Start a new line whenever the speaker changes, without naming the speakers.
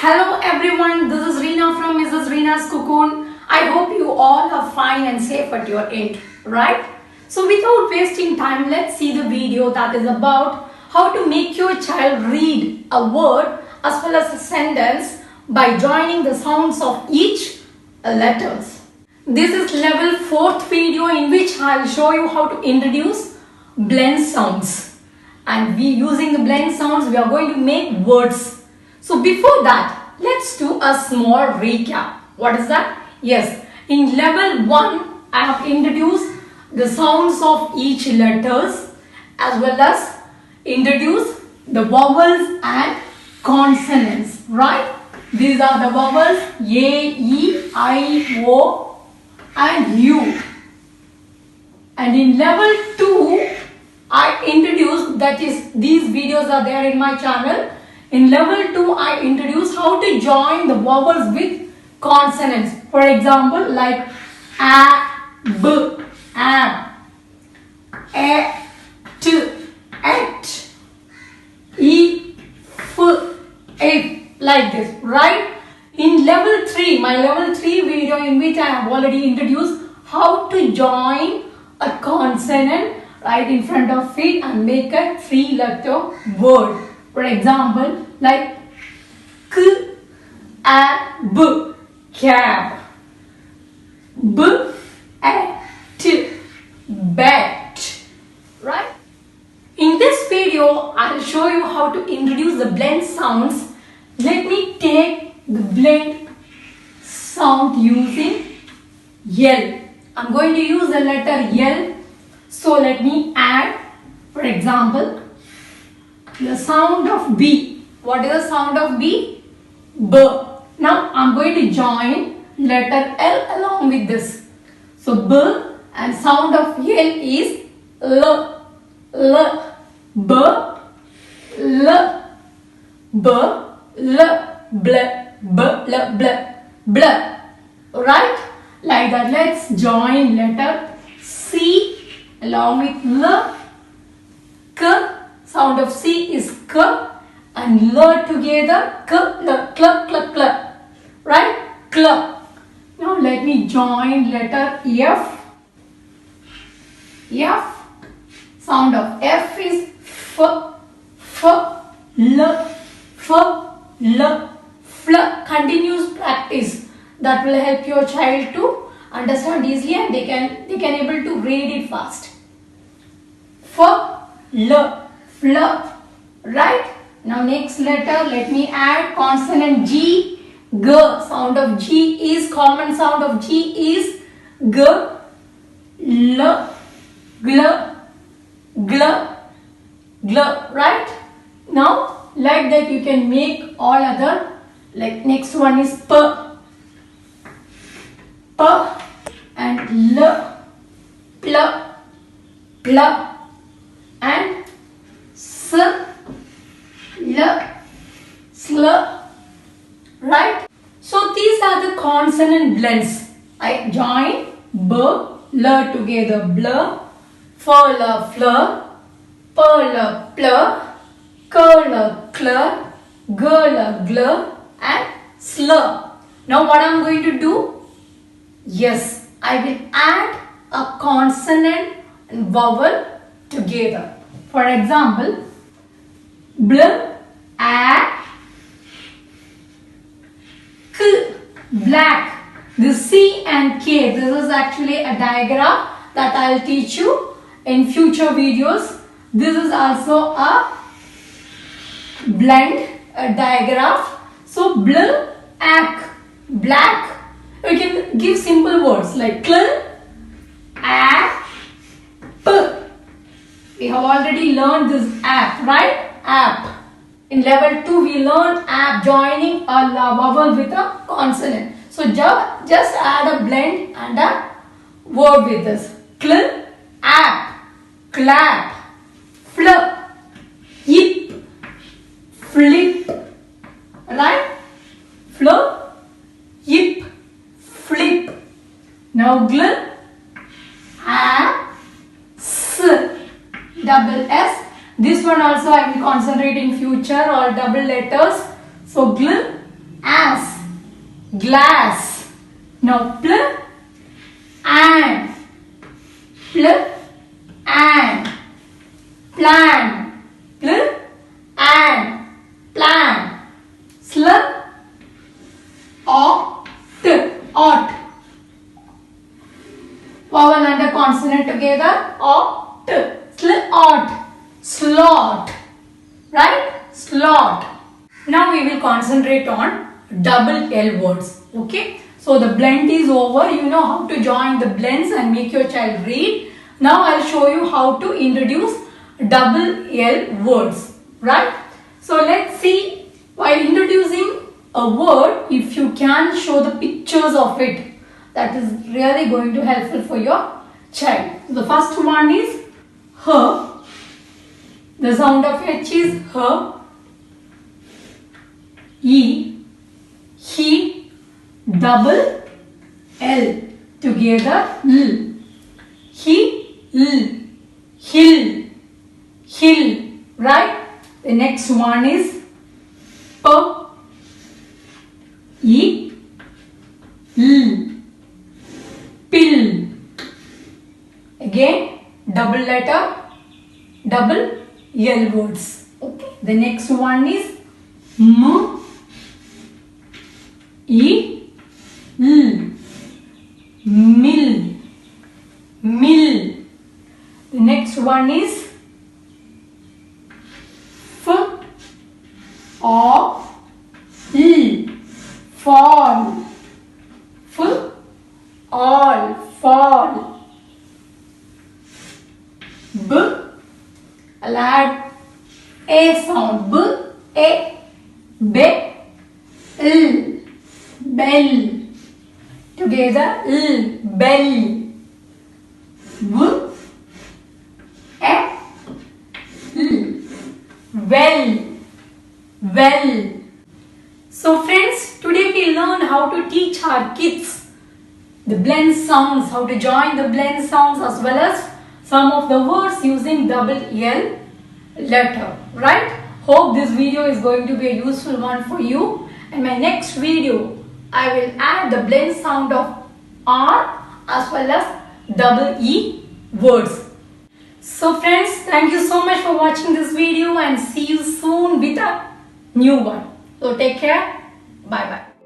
Hello everyone, this is Reena from Mrs. Reena's Cocoon. I hope you all are fine and safe at your end, right? So without wasting time, let's see the video that is about how to make your child read a word as well as a sentence by joining the sounds of each letters. This is level 4th video in which I will show you how to introduce blend sounds. And using the blend sounds, we are going to make words. So before that, let's do a small recap. What is that? Yes, in level 1, I have introduced the sounds of each letters as well as introduced the vowels and consonants, right? These are the vowels A, E, I, O and U. And in level 2, I introduced, that is, these videos are there in my channel. In level 2, I introduced how to join the vowels with consonants. For example, like A, B, A, T, Et, E, F, F, like this, right? In level 3, my level 3 video in which I have already introduced how to join a consonant right in front of it and make a 3-letter word. For example, like K, A, B, cab, B, A, T, bat, right? In this video, I will show you how to introduce the blend sounds. Let me take the blend sound using L. I'm going to use the letter L. So let me add, for example, the sound of B. What is the sound of B? B. Now I'm going to join letter L along with this. So B and sound of L is L. L. B. L. B. L. Bl. B. L. Bl. Bl. Right? Like that. Let's join letter C along with L. K. Sound of C is K and L together. K, L, Kl, Kl, Kl. Right? Kl. Now let me join letter F. F. Sound of F is F, F, L, F, L, Fl. Continuous practice that will help your child to understand easily and they can able to read it fast. F, L. Fl, right? Now next letter, let me add consonant G, G. Sound of G is, common sound of G is G, L, Gl, Gl, Gl, right? Now like that you can make all other, like next one is P, P and L, Pl, Pl and S, L, Sl, right? So these are the consonant blends. I join B, L together, bl, F, L, fl, P, L, pl, K, L, cl, G, L, gl and sl. Now what I am going to do? Yes, I will add a consonant and vowel together. For example, bl, a, k, black. This C and K, this is actually a diagram that I will teach you in future videos. This is also a blend, a diagram. So bl, ak, black. You can give simple words like kl, a, p. We have already learned this app, right? App. In level 2, we learned app, joining a vowel with a consonant. So just add a blend and a word with this. Cl, app, clap, fl, yip, flip, right? Fl, yip, flip. Now gl, a, s, double s. This one also I will concentrate in future, all double letters. So gl, glass. Now pl and pl and plan, pl and plan. Sl ought, ought. Vowel and a consonant together. Ought, sl ought, slot, right? Slot. Now we will concentrate on double L words. Okay. So the blend is over. You know how to join the blends and make your child read. Now I'll show you how to introduce double L words. Right. So let's see, while introducing a word, if you can show the pictures of it, that is really going to helpful for your child. The first one is her. The sound of H is her. E, he, double L, together L. He, L, hill, hill, right? The next one is P, E, L, pill. Again, double letter, double L words. Okay. The next one is M, E, L, mill, mill. The next one is F, O, L, fall, F, all, fall. B, I'll add A sound, B, A, be, L, bell, together L, bell. W, A, L, well, well. So friends, today we learned how to teach our kids the blend sounds, how to join the blend sounds as well as some of the words using double L letter, right? Hope this video is going to be a useful one for you. In my next video, I will add the blend sound of R as well as double E words. So friends, thank you so much for watching this video and see you soon with a new one. So take care. Bye bye.